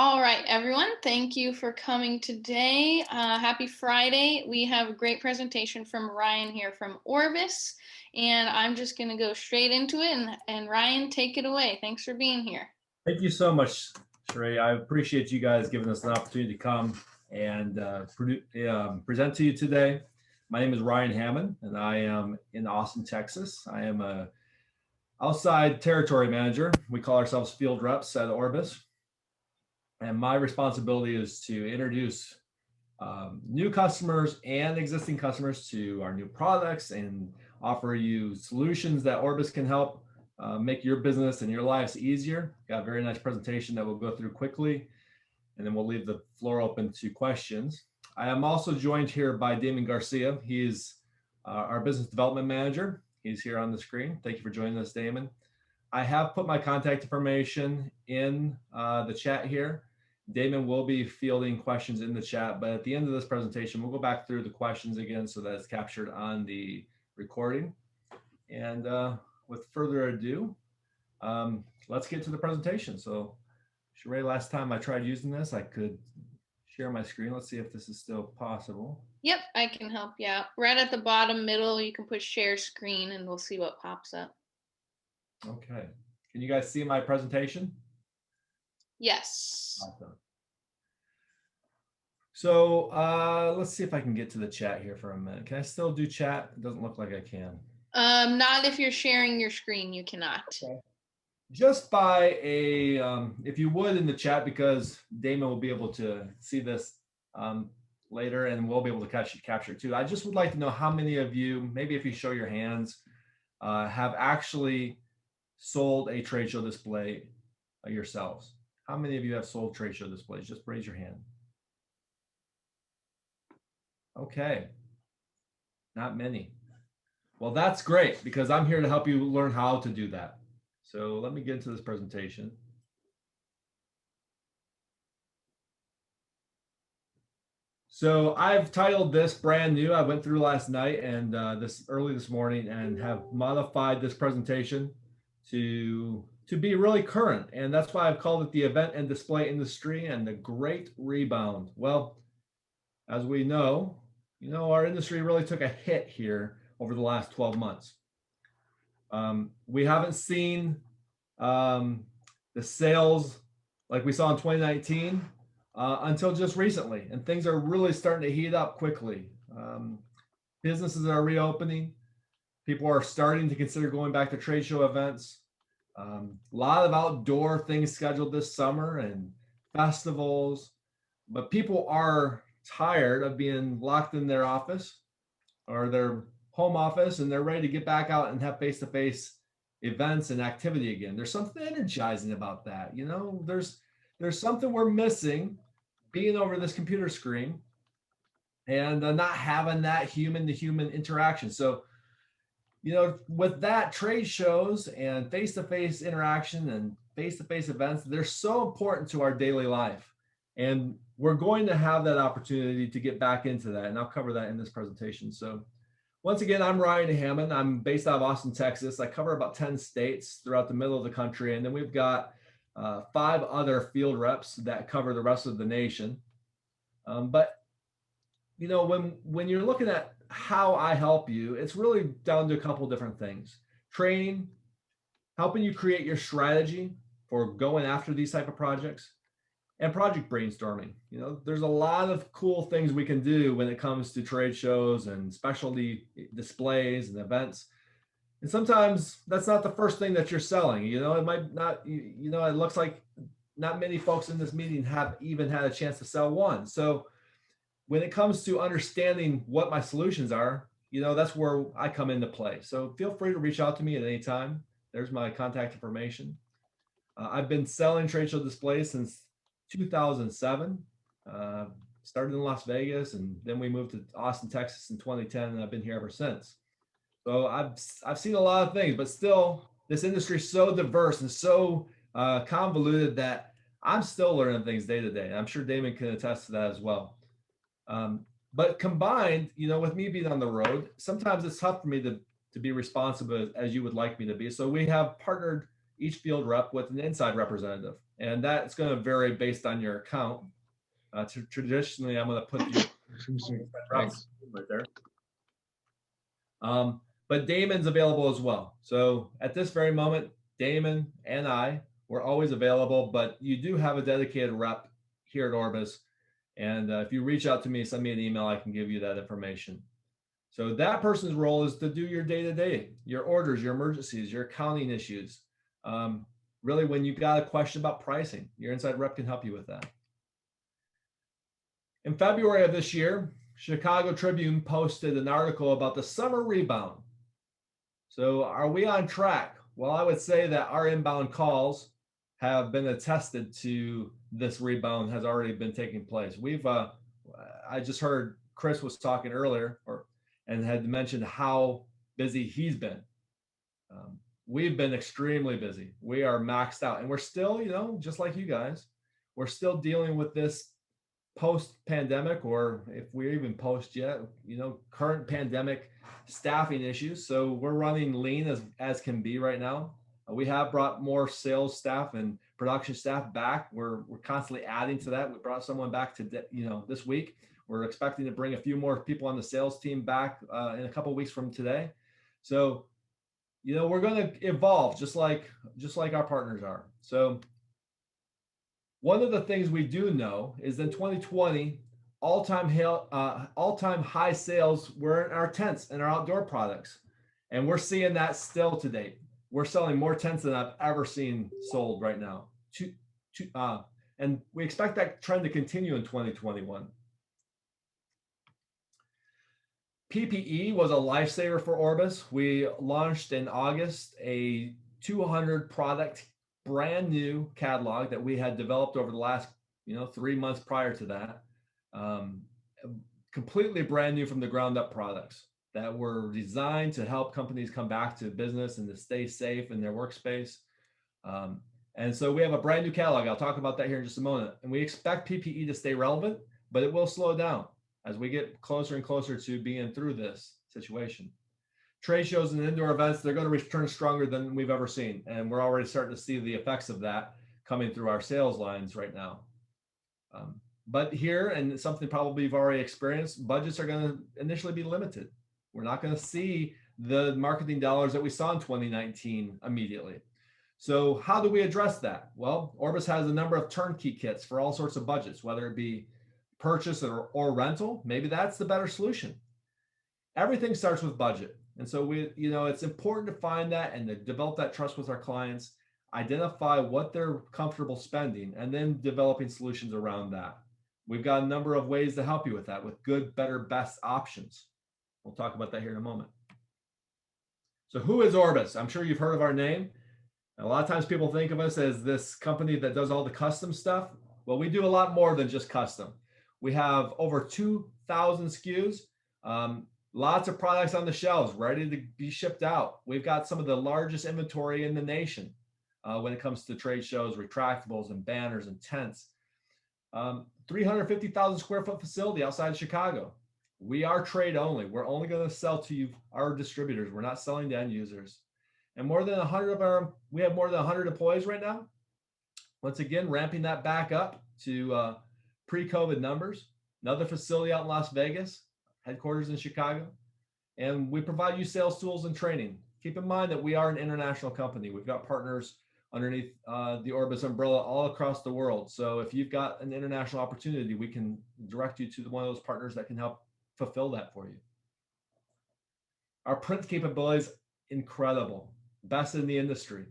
All right, everyone. Thank you for coming today. Happy Friday. We have a great presentation from Ryan here from Orbis, and I'm just going to go straight into it. And Ryan, take it away. Thanks for being here. Thank you so much, Sheree. I appreciate you guys giving us an opportunity to come and present to you today. My name is Ryan Hammond, and I am in Austin, Texas. I am a outside territory manager. We call ourselves field reps at Orbis. And my responsibility is to introduce new customers and existing customers to our new products and offer you solutions that Orbis can help make your business and your lives easier. Got a very nice presentation that we'll go through quickly, and then we'll leave the floor open to questions. I am also joined here by Damon Garcia. He is our business development manager. He's here on the screen. Thank you for joining us, Damon. I have put my contact information in the chat here. Damon will be fielding questions in the chat, but at the end of this presentation, we'll go back through the questions again so that it's captured on the recording. And with further ado, let's get to the presentation. So, Sheree, last time I tried using this, I could share my screen. Let's see if this is still possible. Yep, I can help you out. Right at the bottom middle, you can put share screen, and we'll see what pops up. Okay. Can you guys see my presentation? Yes. Awesome. So let's see if I can get to the chat here for a minute. Can I still do chat? It doesn't look like I can. Not if you're sharing your screen, you cannot. Okay. Just by if you would in the chat, because Damon will be able to see this later and we'll be able to capture it too. I just would like to know how many of you, maybe if you show your hands, have actually sold a trade show display yourselves. How many of you have sold trade show displays? Just raise your hand. Okay, not many. Well, that's great because I'm here to help you learn how to do that. So let me get into this presentation. So I've titled this brand new. I went through last night and early this morning and have modified this presentation to be really current. And that's why I've called it the event and display industry and the great rebound. Well, as we know, our industry really took a hit here over the last 12 months. We haven't seen the sales like we saw in 2019 until just recently, and things are really starting to heat up quickly. Businesses are reopening. People are starting to consider going back to trade show events. A lot of outdoor things scheduled this summer and festivals, but people are tired of being locked in their office or their home office, and they're ready to get back out and have face-to-face events and activity again. There's something energizing about that. There's something we're missing being over this computer screen and not having that human-to-human interaction. So, with that, trade shows and face-to-face interaction and face-to-face events, they're so important to our daily life. And we're going to have that opportunity to get back into that. And I'll cover that in this presentation. So once again, I'm Ryan Hammond. I'm based out of Austin, Texas. I cover about 10 states throughout the middle of the country. And then we've got 5 other field reps that cover the rest of the nation. But when you're looking at how I help you, it's really down to a couple different things. Training, helping you create your strategy for going after these type of projects, and project brainstorming. There's a lot of cool things we can do when it comes to trade shows and specialty displays and events. And sometimes that's not the first thing that you're selling. It might not, it looks like not many folks in this meeting have even had a chance to sell one. So when it comes to understanding what my solutions are, that's where I come into play. So feel free to reach out to me at any time. There's my contact information. I've been selling trade show displays since 2007, started in Las Vegas, and then we moved to Austin, Texas in 2010, and I've been here ever since. So I've seen a lot of things, but still, this industry is so diverse and so convoluted that I'm still learning things day to day. I'm sure Damon can attest to that as well. But combined, with me being on the road, sometimes it's tough for me to be responsible as you would like me to be. So we have partnered each field rep with an inside representative. And that's going to vary based on your account. Traditionally, I'm going to put you right there. But Damon's available as well. So at this very moment, Damon and I, we're always available, but you do have a dedicated rep here at Orbis. And if you reach out to me, send me an email, I can give you that information. So that person's role is to do your day-to-day, your orders, your emergencies, your accounting issues. Really, when you've got a question about pricing, your inside rep can help you with that. In February of this year, Chicago Tribune posted an article about the summer rebound. So are we on track? Well, I would say that our inbound calls have been attested to this rebound has already been taking place. I just heard Chris was talking earlier and had mentioned how busy he's been. We've been extremely busy. We are maxed out and we're still, just like you guys, we're still dealing with this post-pandemic, or if we're even post yet, current pandemic staffing issues. So we're running lean as can be right now. We have brought more sales staff and production staff back. We're constantly adding to that. We brought someone back this week. We're expecting to bring a few more people on the sales team back in a couple of weeks from today. So, we're going to evolve just like our partners are. So one of the things we do know is in 2020, all-time high sales were in our tents and our outdoor products. And we're seeing that still to date. We're selling more tents than I've ever seen sold right now. And we expect that trend to continue in 2021. PPE was a lifesaver for Orbis. We launched in August a 200 product brand new catalog that we had developed over the last 3 months prior to that. Completely brand new from the ground up products that were designed to help companies come back to business and to stay safe in their workspace. And so we have a brand new catalog. I'll talk about that here in just a moment. And we expect PPE to stay relevant, but it will slow down as we get closer and closer to being through this situation. Trade shows and indoor events, they're going to return stronger than we've ever seen. And we're already starting to see the effects of that coming through our sales lines right now. But here, and something probably you've already experienced, budgets are going to initially be limited. We're not going to see the marketing dollars that we saw in 2019 immediately. So how do we address that? Well, Orbis has a number of turnkey kits for all sorts of budgets, whether it be purchase or rental. Maybe that's the better solution. Everything starts with budget. And so it's important to find that and to develop that trust with our clients, identify what they're comfortable spending, and then developing solutions around that. We've got a number of ways to help you with that with good, better, best options. We'll talk about that here in a moment. So who is Orbis? I'm sure you've heard of our name. A lot of times people think of us as this company that does all the custom stuff. Well, we do a lot more than just custom. We have over 2,000 SKUs, lots of products on the shelves ready to be shipped out. We've got some of the largest inventory in the nation when it comes to trade shows, retractables and banners and tents. 350,000 square foot facility outside of Chicago. We are trade only. We're only going to sell to you, our distributors. We're not selling to end users. And we have more than 100 employees right now. Once again, ramping that back up to pre-COVID numbers. Another facility out in Las Vegas, headquarters in Chicago. And we provide you sales tools and training. Keep in mind that we are an international company. We've got partners underneath the Orbis umbrella all across the world. So if you've got an international opportunity, we can direct you to one of those partners that can help fulfill that for you. Our print capabilities, incredible, best in the industry.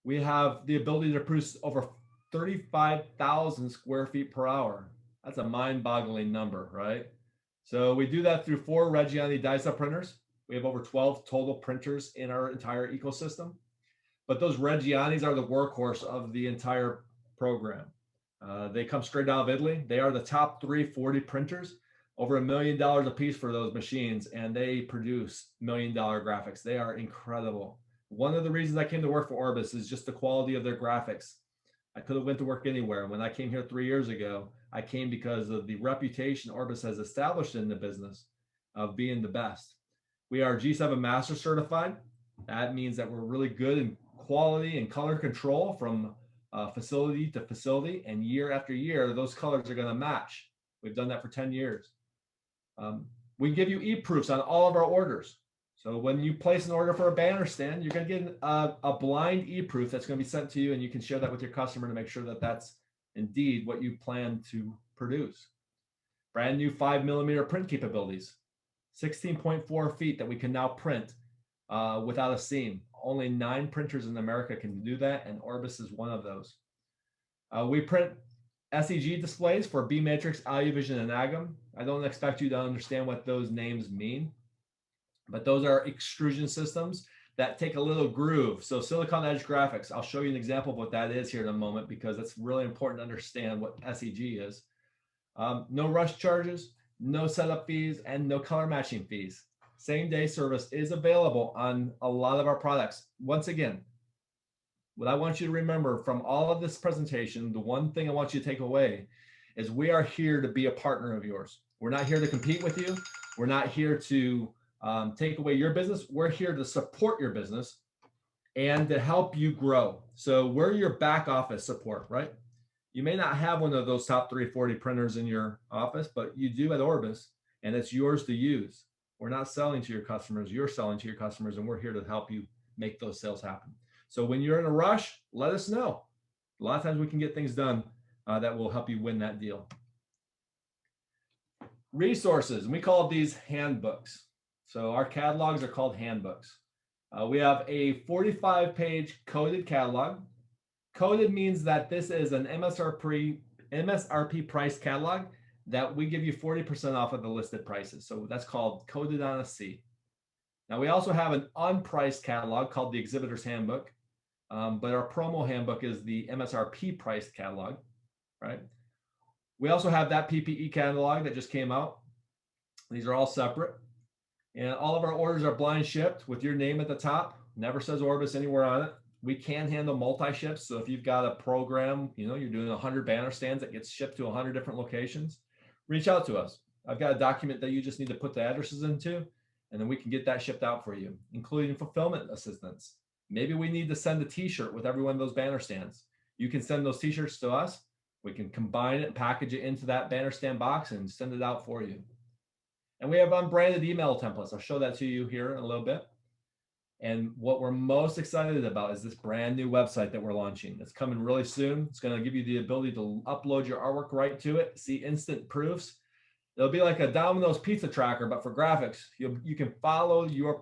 We have the ability to produce over 35,000 square feet per hour. That's a mind-boggling number, right? So we do that through 4 Reggiani die-set printers. We have over 12 total printers in our entire ecosystem. But those Reggianis are the workhorse of the entire program. They come straight out of Italy. They are the top 340 printers, over $1 million a piece for those machines, and they produce $1 million graphics. They are incredible. One of the reasons I came to work for Orbis is just the quality of their graphics. I could have went to work anywhere. When I came here 3 years ago, I came because of the reputation Orbis has established in the business of being the best. We are G7 Master certified. That means that we're really good in quality and color control from facility to facility, and year after year, those colors are going to match. We've done that for 10 years. We give you e-proofs on all of our orders. So when you place an order for a banner stand, you're going to get a blind e-proof that's going to be sent to you, and you can share that with your customer to make sure that that's indeed what you plan to produce. Brand new 5mm print capabilities, 16.4 feet that we can now print without a seam. Only 9 printers in America can do that, and Orbus is one of those. We print SEG displays for B Matrix, AluVision, and Agam. I don't expect you to understand what those names mean, but those are extrusion systems that take a little groove. So silicon edge graphics, I'll show you an example of what that is here in a moment, because that's really important to understand what SEG is. No rush charges, no setup fees, and no color matching fees. Same day service is available on a lot of our products. Once again, what I want you to remember from all of this presentation, the one thing I want you to take away is we are here to be a partner of yours. We're not here to compete with you. We're not here to take away your business. We're here to support your business and to help you grow. So we're your back office support, right? You may not have one of those top 340 printers in your office, but you do at Orbus, and it's yours to use. We're not selling to your customers. You're selling to your customers, and we're here to help you make those sales happen. So when you're in a rush, let us know. A lot of times we can get things done that will help you win that deal. Resources, and we call these handbooks. So our catalogs are called handbooks. We have a 45-page coded catalog. Coded means that this is an MSRP price catalog that we give you 40% off of the listed prices. So that's called coded on a C. Now we also have an unpriced catalog called the Exhibitor's Handbook, but our promo handbook is the MSRP priced catalog, right? We also have that PPE catalog that just came out. These are all separate. And all of our orders are blind shipped with your name at the top. Never says Orbus anywhere on it. We can handle multi-ships. So if you've got a program, you know, you're doing 100 banner stands that gets shipped to 100 different locations, reach out to us. I've got a document that you just need to put the addresses into, and then we can get that shipped out for you, including fulfillment assistance. Maybe we need to send a t-shirt with every one of those banner stands. You can send those t-shirts to us. We can combine it and package it into that banner stand box and send it out for you. And we have unbranded email templates. I'll show that to you here in a little bit. And what we're most excited about is this brand new website that we're launching. It's coming really soon. It's going to give you the ability to upload your artwork right to it, see instant proofs. It'll be like a Domino's pizza tracker, but for graphics. You can follow your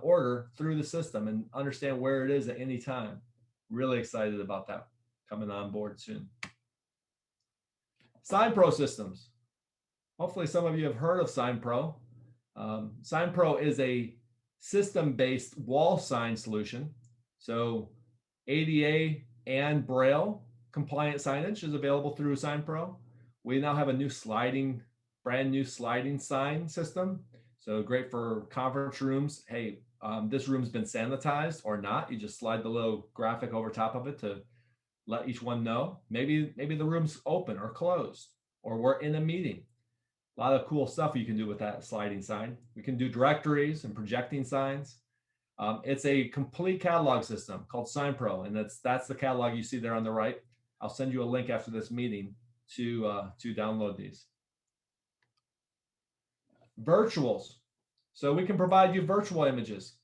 order through the system and understand where it is at any time. Really excited about that coming on board soon. SignPro systems. Hopefully some of you have heard of SignPro. SignPro is a system-based wall sign solution. So ADA and Braille compliant signage is available through SignPro. We now have a brand new sliding sign system. So great for conference rooms. Hey, this room's been sanitized or not. You just slide the little graphic over top of it to let each one know. Maybe the room's open or closed, or we're in a meeting. A lot of cool stuff you can do with that sliding sign. We can do directories and projecting signs. It's a complete catalog system called SignPro, and that's the catalog you see there on the right. I'll send you a link after this meeting to download these. Virtuals. So we can provide you virtual images.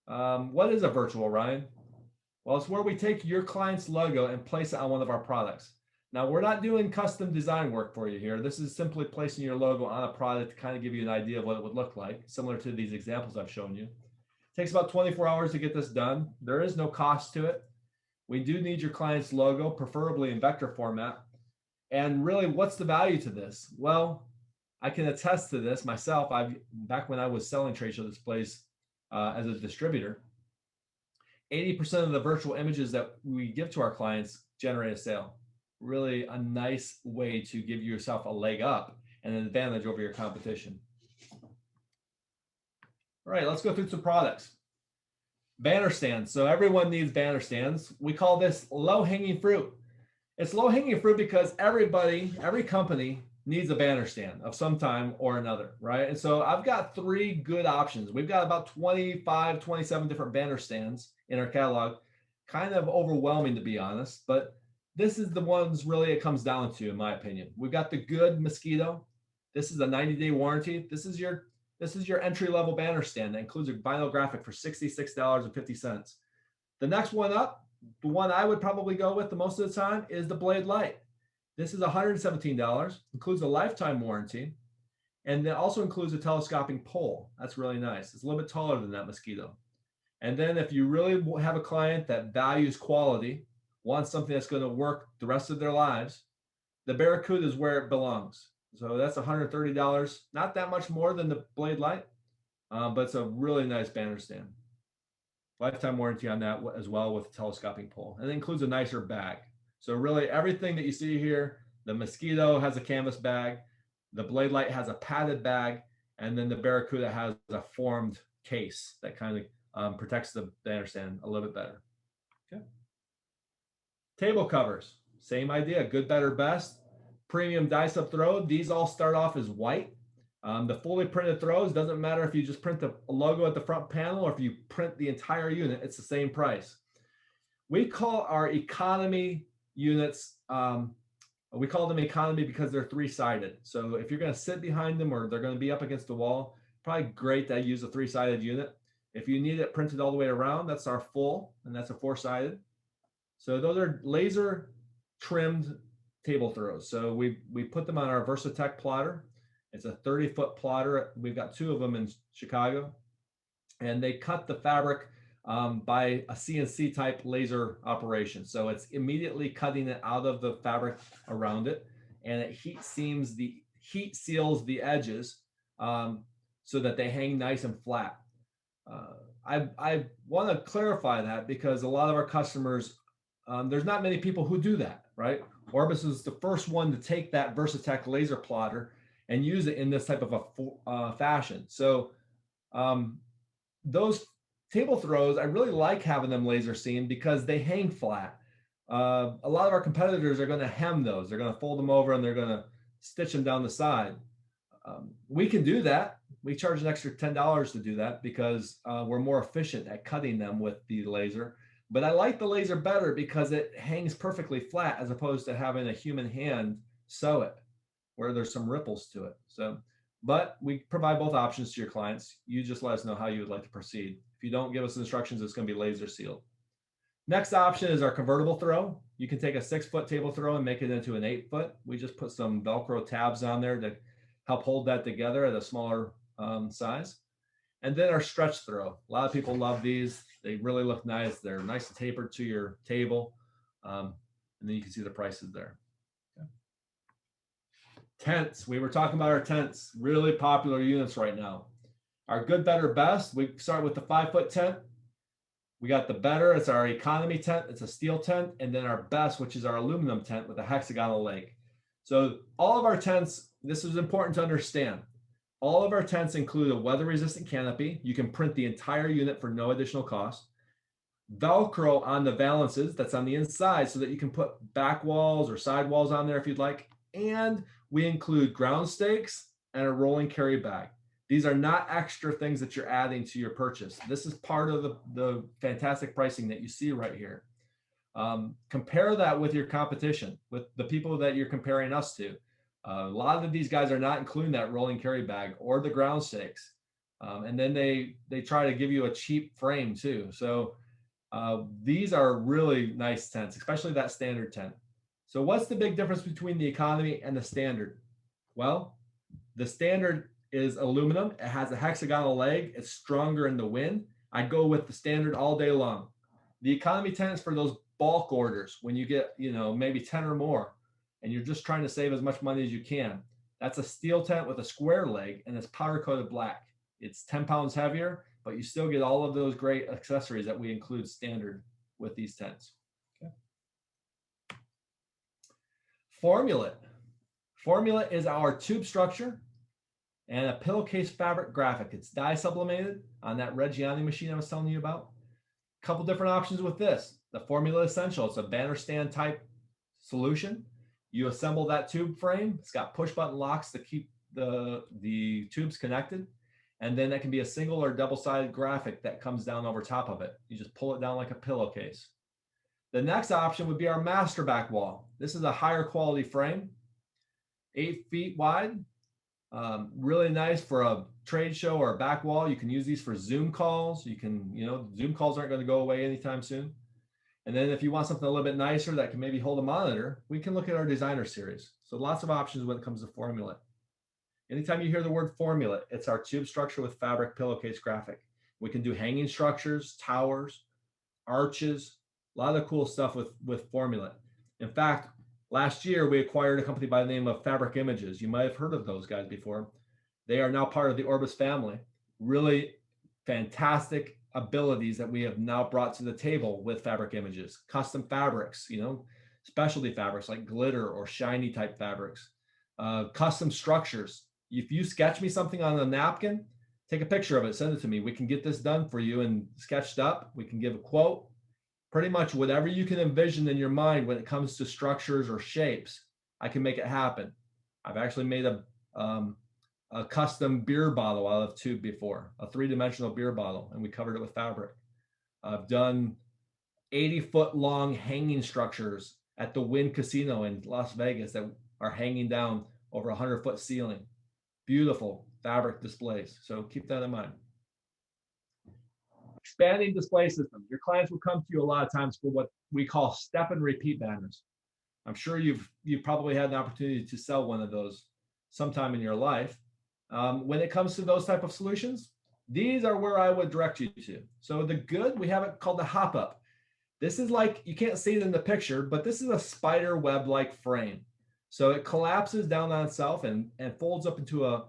What is a virtual, Ryan? Well, it's where we take your client's logo and place it on one of our products. Now, we're not doing custom design work for you here. This is simply placing your logo on a product to kind of give you an idea of what it would look like, similar to these examples I've shown you. It takes about 24 hours to get this done. There is no cost to it. We do need your client's logo, preferably in vector format. And really, what's the value to this? Well, I can attest to this myself. Back when I was selling trade show displays as a distributor, 80% of the virtual images that we give to our clients generate a sale. Really a nice way to give yourself a leg up and an advantage over your competition. All right, let's go through some products. Banner stands. So everyone needs banner stands. We call this low-hanging fruit. It's low-hanging fruit because every company needs a banner stand of some time or another, right? And so I've got 3 good options. We've got about 25, 27 different banner stands in our catalog. kind of overwhelming, to be honest, but this is the ones really it comes down to, in my opinion. We've got the good mosquito. This is a 90-day warranty. This is your entry-level banner stand that includes a vinyl graphic for $66.50. The next one up, the one I would probably go with the most of the time, is the Blade Light. This is $117, includes a lifetime warranty, and it also includes a telescoping pole. That's really nice. It's a little bit taller than that mosquito. And then if you really have a client that values quality, wants something that's going to work the rest of their lives, the Barracuda is where it belongs. So that's $130, not that much more than the Blade Light, but it's a really nice banner stand. Lifetime warranty on that as well with a telescoping pole. And it includes a nicer bag. So really everything that you see here, the mosquito has a canvas bag, the Blade Light has a padded bag, and then the Barracuda has a formed case that kind of protects the banner stand a little bit better. Okay. Table covers, same idea, good, better, best. Premium dice-up throw, these all start off as white. The fully printed throws, doesn't matter if you just print the logo at the front panel or if you print the entire unit, it's the same price. We call our economy units, we call them economy because they're three-sided. So if you're going to sit behind them or they're going to be up against the wall, probably great to use a three-sided unit. If you need it printed all the way around, that's our full, and that's a four-sided. So those are laser trimmed table throws. So we put them on our Versatech plotter. It's a 30-foot plotter. We've got two of them in Chicago, and they cut the fabric by a CNC type laser operation. So it's immediately cutting it out of the fabric around it, and it heat seals the edges so that they hang nice and flat. I want to clarify that because a lot of our customers, there's not many people who do that, right? Orbus is the first one to take that Versatech laser plotter and use it in this type of a fashion. So those table throws, I really like having them laser seamed because they hang flat. A lot of our competitors are going to hem those. They're going to fold them over and they're going to stitch them down the side. We can do that. We charge an extra $10 to do that because we're more efficient at cutting them with the laser. But I like the laser better because it hangs perfectly flat as opposed to having a human hand sew it where there's some ripples to it. So, but we provide both options to your clients. You just let us know how you would like to proceed. If you don't give us instructions, it's going to be laser sealed. Next option is our convertible throw. You can take a 6-foot table throw and make it into an 8-foot. We just put some Velcro tabs on there to help hold that together at a smaller size. And then our stretch throw. A lot of people love these. They really look nice. They're nice and tapered to your table. And then you can see the prices there. Okay. Tents. We were talking about our tents. Really popular units right now. Our good, better, best. We start with the 5-foot tent. We got the better. It's our economy tent. It's a steel tent. And then our best, which is our aluminum tent with a hexagonal leg. So all of our tents, this is important to understand. All of our tents include a weather-resistant canopy. You can print the entire unit for no additional cost. Velcro on the valances, that's on the inside, so that you can put back walls or side walls on there if you'd like. And we include ground stakes and a rolling carry bag. These are not extra things that you're adding to your purchase. This is part of the fantastic pricing that you see right here. Compare that with your competition, with the people that you're comparing us to. A lot of these guys are not including that rolling carry bag or the ground stakes. And then they try to give you a cheap frame too. So these are really nice tents, especially that standard tent. So what's the big difference between the economy and the standard? Well, the standard is aluminum. It has a hexagonal leg. It's stronger in the wind. I'd go with the standard all day long. The economy tent is for those bulk orders when you get, maybe 10 or more, and you're just trying to save as much money as you can. That's a steel tent with a square leg, and it's powder coated black. It's 10 pounds heavier, but you still get all of those great accessories that we include standard with these tents. Okay. Formulet. Formulet is our tube structure and a pillowcase fabric graphic. It's dye sublimated on that Reggiani machine I was telling you about. A couple different options with this. The Formula Essential, it's a banner stand type solution. You assemble that tube frame. It's got push button locks to keep the tubes connected. And then that can be a single or double-sided graphic that comes down over top of it. You just pull it down like a pillowcase. The next option would be our master back wall. This is a higher quality frame, 8 feet wide. Really nice for a trade show or a back wall. You can use these for Zoom calls. You can, Zoom calls aren't going to go away anytime soon. And then if you want something a little bit nicer that can maybe hold a monitor, we can look at our designer series. So lots of options when it comes to Formula. Anytime you hear the word Formula, it's our tube structure with fabric pillowcase graphic. We can do hanging structures, towers, arches, a lot of cool stuff with Formula. In fact, last year we acquired a company by the name of Fabric Images. You might have heard of those guys before. They are now part of the Orbus family. Really fantastic abilities that we have now brought to the table with Fabric Images. Custom fabrics, specialty fabrics like glitter or shiny type fabrics. Custom structures. If you sketch me something on a napkin, take a picture of it, send it to me. We can get this done for you and sketched up. We can give a quote. Pretty much whatever you can envision in your mind when it comes to structures or shapes, I can make it happen. I've actually made a custom beer bottle out of tube before, a 3-dimensional beer bottle, and we covered it with fabric. I've done 80-foot long hanging structures at the Wynn Casino in Las Vegas that are hanging down over a 100-foot ceiling. Beautiful fabric displays. So keep that in mind. Expanding display systems. Your clients will come to you a lot of times for what we call step and repeat banners. I'm sure you've probably had an opportunity to sell one of those sometime in your life. When it comes to those type of solutions, these are where I would direct you to. So the good, we have it called the hop up. This is like, you can't see it in the picture, but this is a spider web-like frame. So it collapses down on itself and folds up into a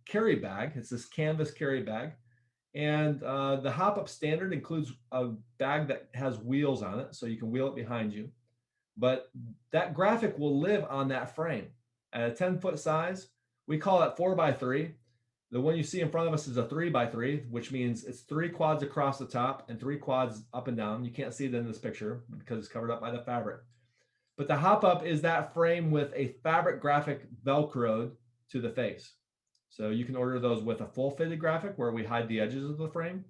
carry bag. It's this canvas carry bag. And the hop up standard includes a bag that has wheels on it, so you can wheel it behind you. But that graphic will live on that frame. At a 10-foot size, we call it 4x3. The one you see in front of us is a 3x3, which means it's 3 quads across the top and 3 quads up and down. You can't see it in this picture because it's covered up by the fabric. But the hop up is that frame with a fabric graphic Velcroed to the face. So you can order those with a full fitted graphic where we hide the edges of the frame,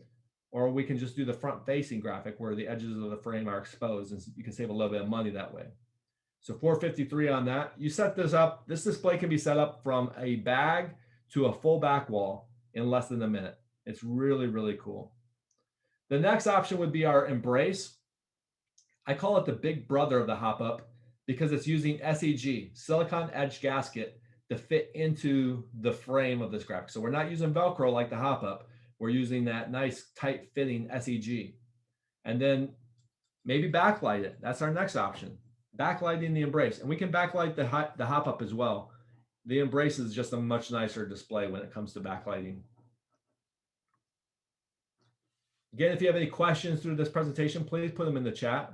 or we can just do the front facing graphic where the edges of the frame are exposed, and you can save a little bit of money that way. So $453 on that. You set this up. This display can be set up from a bag to a full back wall in less than a minute. It's really, really cool. The next option would be our Embrace. I call it the big brother of the hop up because it's using SEG, silicon edge gasket, to fit into the frame of this graphic. So we're not using Velcro like the hop up. We're using that nice tight fitting SEG. And then maybe backlight it. That's our next option. Backlighting the Embrace. And we can backlight the hop up as well. The Embrace is just a much nicer display when it comes to backlighting. Again, if you have any questions through this presentation, please put them in the chat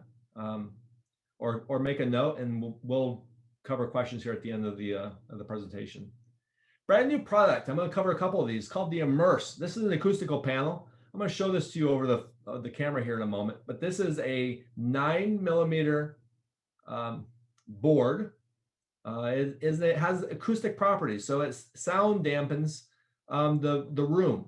or make a note, and we'll cover questions here at the end of the presentation. Brand new product. I'm going to cover a couple of these. It's called the Immerse. This is an acoustical panel. I'm going to show this to you over the camera here in a moment. But this is a 9mm board. It has acoustic properties, so it sound dampens the room.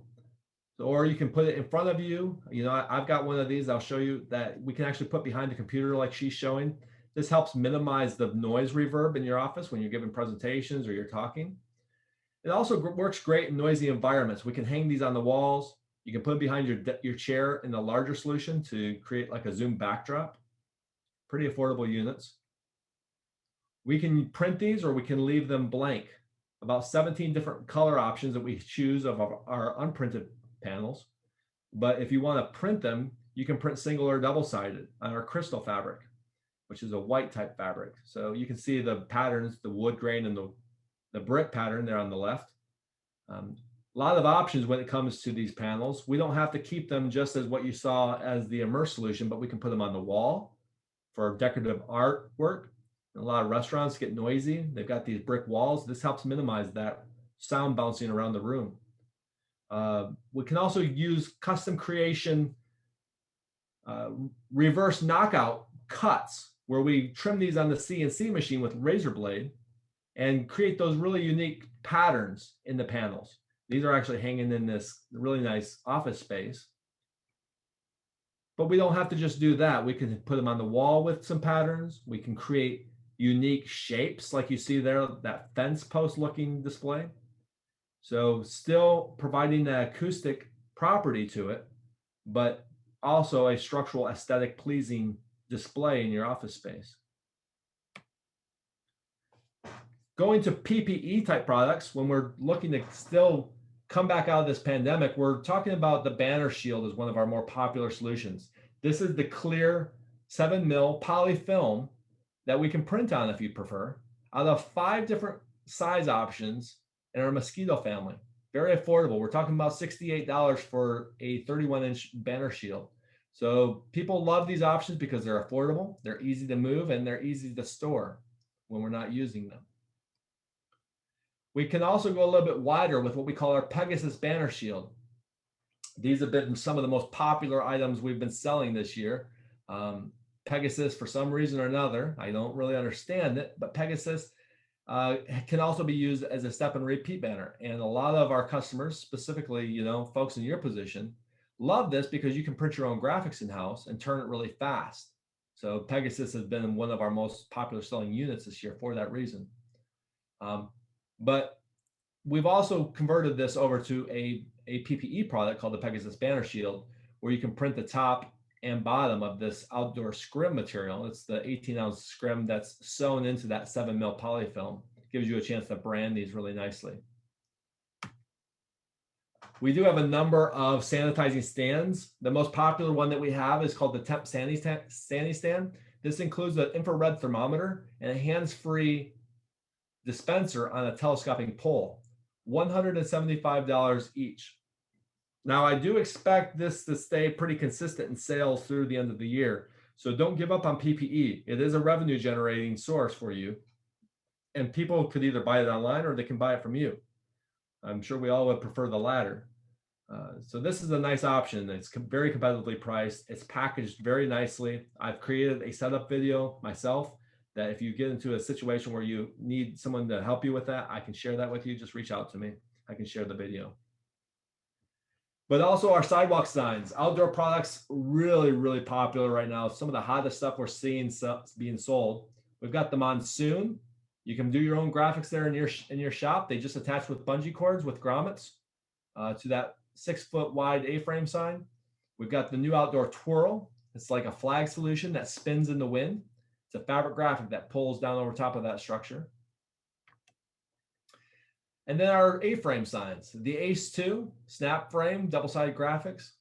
Or you can put it in front of you. I've got one of these. I'll show you that we can actually put behind the computer like she's showing. This helps minimize the noise reverb in your office when you're giving presentations or you're talking. It also works great in noisy environments. We can hang these on the walls. You can put them behind your chair in a larger solution to create like a Zoom backdrop. Pretty affordable units. We can print these or we can leave them blank. About 17 different color options that we choose of our unprinted panels. But if you want to print them, you can print single or double-sided on our crystal fabric, which is a white type fabric. So you can see the patterns, the wood grain and the brick pattern there on the left. A lot of options when it comes to these panels. We don't have to keep them just as what you saw as the Immerse solution, but we can put them on the wall for decorative artwork. A lot of restaurants get noisy. They've got these brick walls. This helps minimize that sound bouncing around the room. We can also use custom creation reverse knockout cuts where we trim these on the CNC machine with razor blade and create those really unique patterns in the panels. These are actually hanging in this really nice office space. But we don't have to just do that. We can put them on the wall with some patterns. We can create unique shapes like you see there, that fence post looking display. So still providing that acoustic property to it, but also a structural aesthetic pleasing display in your office space. Going to PPE type products, when we're looking to still come back out of this pandemic, we're talking about the banner shield as one of our more popular solutions. This is the clear 7mm poly film that we can print on if you prefer, out of 5 different size options in our mosquito family. Very affordable. We're talking about $68 for a 31-inch banner shield. So people love these options because they're affordable, they're easy to move, and they're easy to store when we're not using them. We can also go a little bit wider with what we call our Pegasus banner shield. These have been some of the most popular items we've been selling this year. Pegasus, for some reason or another, I don't really understand it, but Pegasus can also be used as a step and repeat banner. And a lot of our customers, specifically, folks in your position, love this because you can print your own graphics in-house and turn it really fast. So Pegasus has been one of our most popular selling units this year for that reason. But we've also converted this over to a PPE product called the Pegasus Banner Shield, where you can print the top and bottom of this outdoor scrim material. It's the 18-ounce scrim that's sewn into that 7mm polyfilm. Gives you a chance to brand these really nicely. We do have a number of sanitizing stands. The most popular one that we have is called the Temp Sandy Stand. This includes an infrared thermometer and a hands-free dispenser on a telescoping pole. $175 each. Now, I do expect this to stay pretty consistent in sales through the end of the year. So don't give up on PPE. It is a revenue generating source for you. And people could either buy it online or they can buy it from you. I'm sure we all would prefer the latter. So this is a nice option. It's very competitively priced. It's packaged very nicely. I've created a setup video myself that if you get into a situation where you need someone to help you with that, I can share that with you. Just reach out to me. I can share the video. But also our sidewalk signs, outdoor products, really, really popular right now. Some of the hottest stuff we're seeing being sold. We've got the Monsoon. You can do your own graphics there in your shop. They just attach with bungee cords with grommets to that 6-foot wide A-frame sign. We've got the new outdoor twirl. It's like a flag solution that spins in the wind. It's a fabric graphic that pulls down over top of that structure. And then our A-frame signs, the Ace 2, snap frame, double-sided graphics,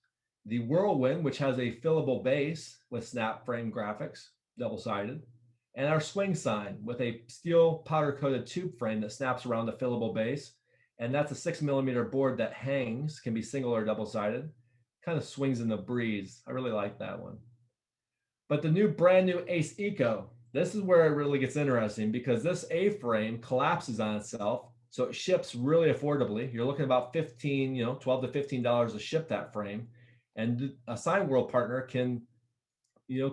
the Whirlwind, which has a fillable base with snap frame graphics, double-sided, and our Swing sign with a steel powder-coated tube frame that snaps around the fillable base. And that's a 6mm board that hangs, can be single or double-sided, kind of swings in the breeze. I really like that one. But the new brand new Ace Eco, this is where it really gets interesting because this A-frame collapses on itself. So it ships really affordably. You're looking at about $12 to $15 to ship that frame. And a Signworld partner can,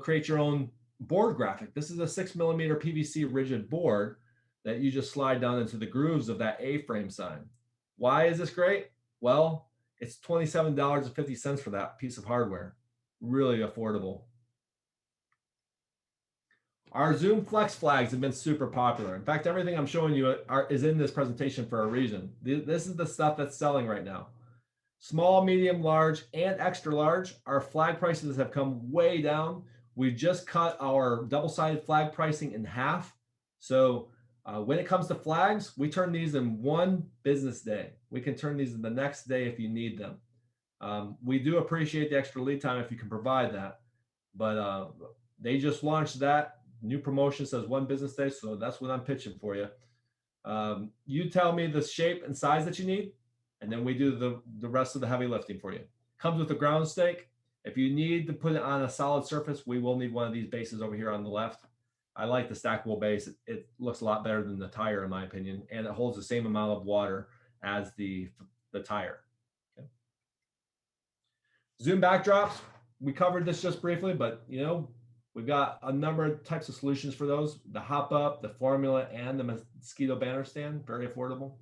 create your own board graphic. This is a 6mm PVC rigid board that you just slide down into the grooves of that A-frame sign. Why is this great? Well, it's $27.50 for that piece of hardware. Really affordable. Our Zoom Flex flags have been super popular. In fact, everything I'm showing you is in this presentation for a reason. This is the stuff that's selling right now. Small, medium, large, and extra large. Our flag prices have come way down. We've just cut our double-sided flag pricing in half. So when it comes to flags, we turn these in one business day. We can turn these in the next day if you need them. We do appreciate the extra lead time if you can provide that. But they just launched that. New promotion says one business day, so that's what I'm pitching for you. You tell me the shape and size that you need, and then we do the rest of the heavy lifting for you. Comes with a ground stake. If you need to put it on a solid surface, we will need one of these bases over here on the left. I like the stackable base. It looks a lot better than the tire, in my opinion, and it holds the same amount of water as the tire. Okay. Zoom backdrops. We covered this just briefly, but we've got a number of types of solutions for those. The hop up, the formula, and the mosquito banner stand, very affordable.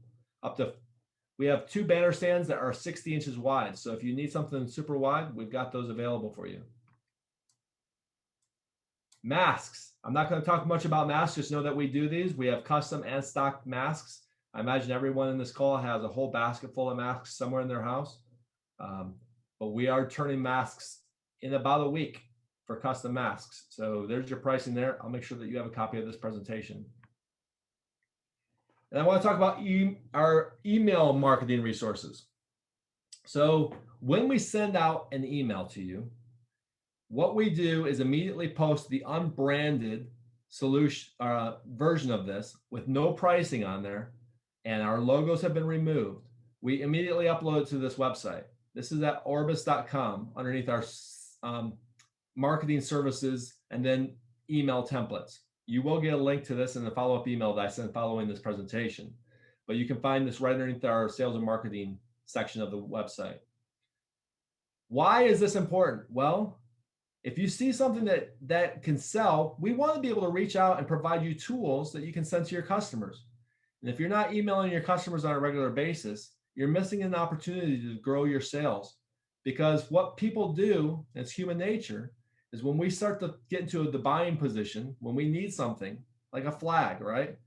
We have 2 banner stands that are 60 inches wide. So if you need something super wide, we've got those available for you. Masks. I'm not going to talk much about masks. Just know that we do these. We have custom and stock masks. I imagine everyone in this call has a whole basket full of masks somewhere in their house. But we are turning masks in about a week for custom masks. So there's your pricing there. I'll make sure that you have a copy of this presentation. And I want to talk about our email marketing resources. So when we send out an email to you, what we do is immediately post the unbranded solution version of this with no pricing on there, and our logos have been removed. We immediately upload it to this website. This is at orbus.com underneath our marketing services and then email templates. You will get a link to this in the follow-up email that I sent following this presentation, but you can find this right underneath our sales and marketing section of the website. Why is this important? Well, if you see something that can sell, we want to be able to reach out and provide you tools that you can send to your customers. And if you're not emailing your customers on a regular basis, you're missing an opportunity to grow your sales. Because what people do, it's human nature, is when we start to get into the buying position, when we need something like a flag, right?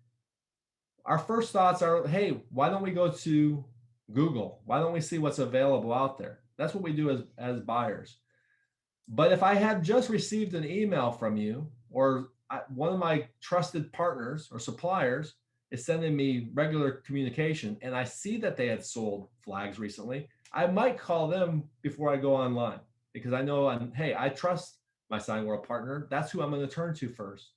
Our first thoughts are, hey, why don't we go to Google? Why don't we see what's available out there? That's what we do as buyers. But if I had just received an email from you, or one of my trusted partners or suppliers is sending me regular communication, and I see that they had sold flags recently, I might call them before I go online, because I know hey, I trust my Signworld partner. That's who I'm going to turn to first.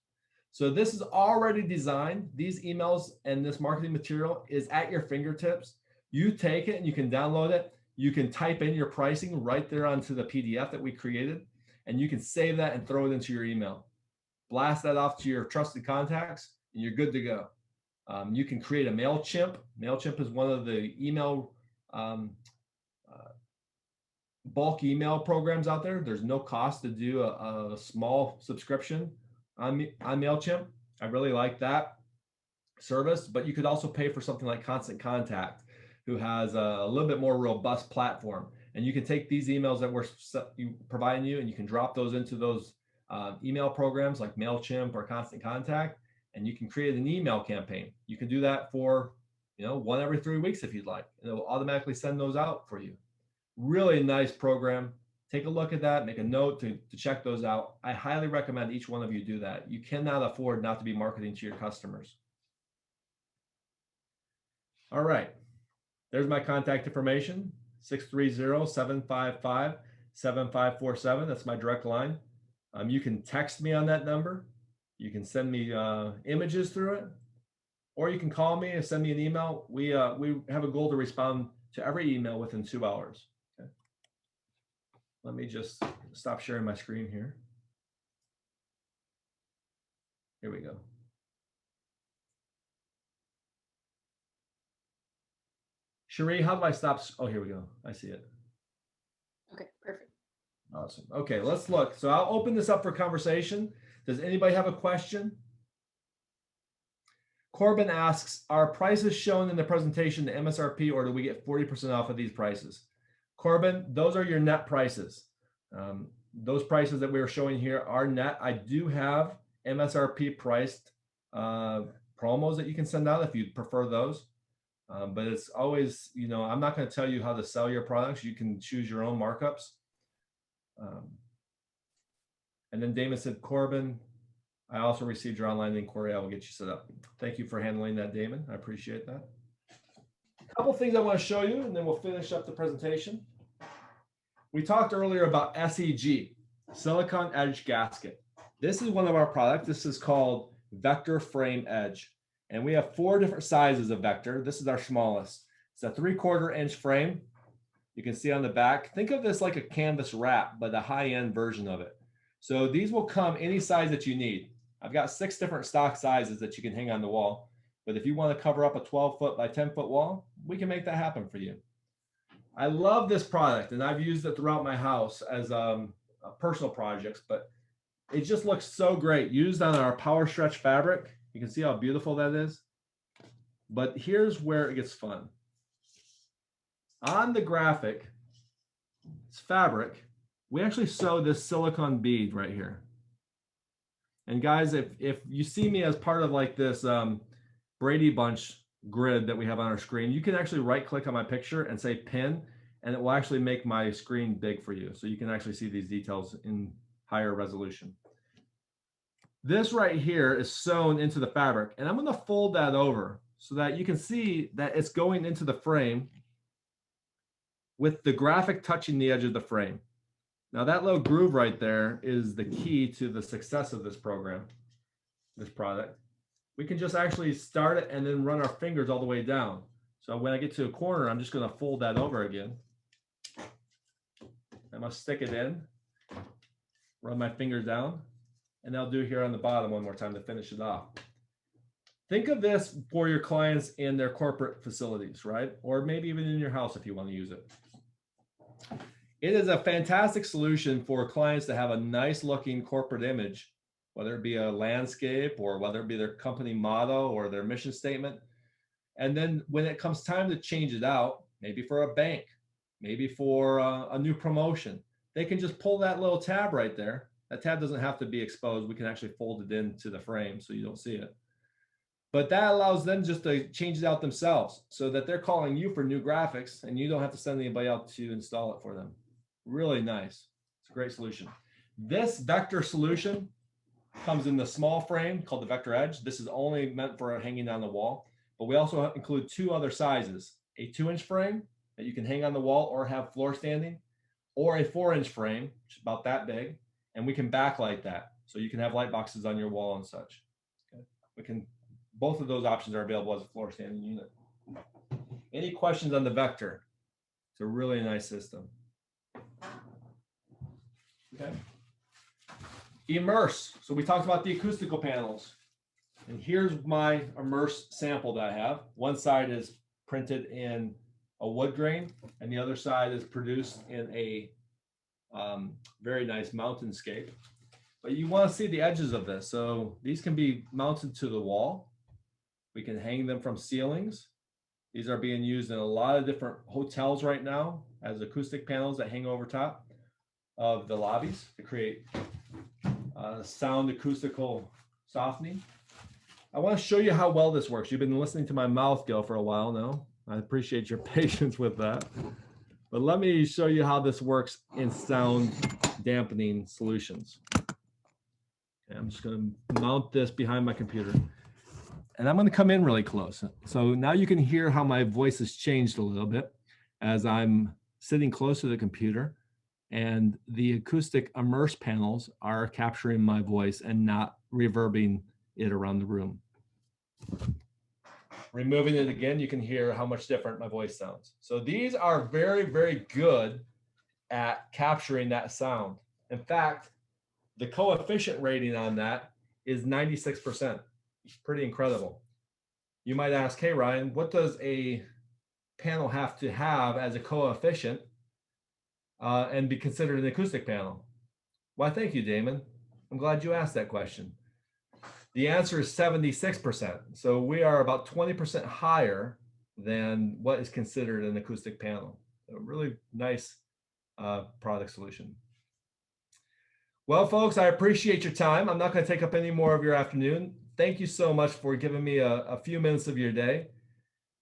So this is already designed. These emails and this marketing material is at your fingertips. You take it and you can download it. You can type in your pricing right there onto the PDF that we created, and you can save that and throw it into your email. Blast that off to your trusted contacts, and you're good to go. You can create a MailChimp. MailChimp is one of the email bulk email programs out there. There's no cost to do a small subscription on MailChimp. I really like that service, but you could also pay for something like Constant Contact, who has a little bit more robust platform. And you can take these emails that we're providing you, and you can drop those into those email programs like MailChimp or Constant Contact, and you can create an email campaign. You can do that for, one every 3 weeks if you'd like, and it will automatically send those out for you. Really nice program. Take a look at that, make a note to check those out. I highly recommend each one of you do that. You cannot afford not to be marketing to your customers. All right. There's my contact information, 630-755-7547. That's my direct line. You can text me on that number. You can send me images through it, or you can call me and send me an email. We have a goal to respond to every email within 2 hours. Okay. Let me just stop sharing my screen here. Here we go. Cherie, how do I stop? Oh, here we go. I see it. Okay, perfect. Awesome. Okay, let's look. So I'll open this up for conversation. Does anybody have a question? Corbin asks, are prices shown in the presentation the MSRP, or do we get 40% off of these prices? Corbin, those are your net prices. Those prices that we are showing here are net. I do have MSRP priced promos that you can send out if you prefer those. But it's always, I'm not going to tell you how to sell your products. You can choose your own markups. And then Damon said, Corbin, I also received your online inquiry. I will get you set up. Thank you for handling that, Damon. I appreciate that. A couple things I want to show you, and then we'll finish up the presentation. We talked earlier about SEG, Silicon Edge Gasket. This is one of our products. This is called Vector Frame Edge. And we have 4 different sizes of Vector. This is our smallest. It's a 3/4 inch frame. You can see on the back. Think of this like a canvas wrap, but a high-end version of it. So these will come any size that you need. I've got 6 different stock sizes that you can hang on the wall. But if you want to cover up a 12-foot by 10-foot wall, we can make that happen for you. I love this product, and I've used it throughout my house as personal projects, but it just looks so great. Used on our power stretch fabric. You can see how beautiful that is. But here's where it gets fun. On the graphic, it's fabric. We actually sew this silicone bead right here. And guys, if you see me as part of like this Brady Bunch grid that we have on our screen, you can actually right click on my picture and say pin, and it will actually make my screen big for you. So you can actually see these details in higher resolution. This right here is sewn into the fabric, and I'm going to fold that over so that you can see that it's going into the frame with the graphic touching the edge of the frame. Now that little groove right there is the key to the success of this program, this product. We can just actually start it and then run our fingers all the way down. So when I get to a corner, I'm just going to fold that over again. I'm going to stick it in, run my fingers down, and I'll do here on the bottom one more time to finish it off. Think of this for your clients in their corporate facilities, right? Or maybe even in your house if you want to use it. It is a fantastic solution for clients to have a nice looking corporate image, whether it be a landscape or whether it be their company motto or their mission statement. And then when it comes time to change it out, maybe for a bank, maybe for a new promotion, they can just pull that little tab right there. That tab doesn't have to be exposed. We can actually fold it into the frame so you don't see it. But that allows them just to change it out themselves so that they're calling you for new graphics and you don't have to send anybody out to install it for them. Really nice. It's a great solution. This vector solution comes in the small frame called the Vector Edge. This is only meant for hanging on the wall, but we also include two other sizes, a 2-inch frame that you can hang on the wall or have floor standing, or a 4-inch frame, which is about that big, and we can backlight that. So you can have light boxes on your wall and such. Okay. Both of those options are available as a floor standing unit. Any questions on the Vector? It's a really nice system. Okay. Immerse. So we talked about the acoustical panels. And here's my Immerse sample that I have. One side is printed in a wood grain, and the other side is produced in a very nice mountainscape. But you want to see the edges of this. So these can be mounted to the wall. We can hang them from ceilings. These are being used in a lot of different hotels right now as acoustic panels that hang over top of the lobbies to create sound acoustical softening. I want to show you how well this works. You've been listening to my mouth go for a while now. I appreciate your patience with that. But let me show you how this works in sound dampening solutions. Okay, I'm just going to mount this behind my computer. And I'm going to come in really close. So now you can hear how my voice has changed a little bit as I'm sitting close to the computer. And the acoustic Immerse panels are capturing my voice and not reverbing it around the room. Removing it again, you can hear how much different my voice sounds. So these are very, very good at capturing that sound. In fact, the coefficient rating on that is 96%. Pretty incredible. You might ask, hey, Ryan, what does a panel have to have as a coefficient and be considered an acoustic panel? Why, thank you, Damon. I'm glad you asked that question. The answer is 76%. So we are about 20% higher than what is considered an acoustic panel. A really nice product solution. Well, folks, I appreciate your time. I'm not going to take up any more of your afternoon. Thank you so much for giving me a few minutes of your day.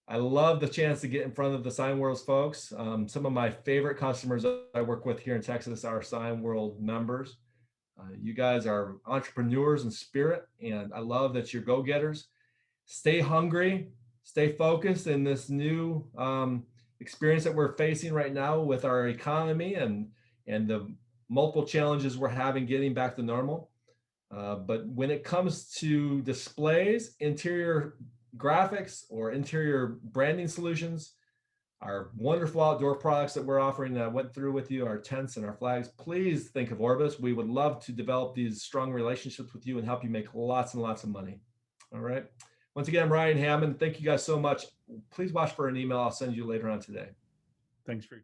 I love the chance to get in front of the Signworld folks. Some of my favorite customers I work with here in Texas are Signworld members. You guys are entrepreneurs in spirit, and I love that you're go-getters. Stay hungry, stay focused in this new experience that we're facing right now with our economy and the multiple challenges we're having getting back to normal. But when it comes to displays, interior graphics, or interior branding solutions, our wonderful outdoor products that we're offering that I went through with you, our tents and our flags, please think of Orbus. We would love to develop these strong relationships with you and help you make lots and lots of money. All right. Once again, I'm Ryan Hammond. Thank you guys so much. Please watch for an email I'll send you later on today. Thanks for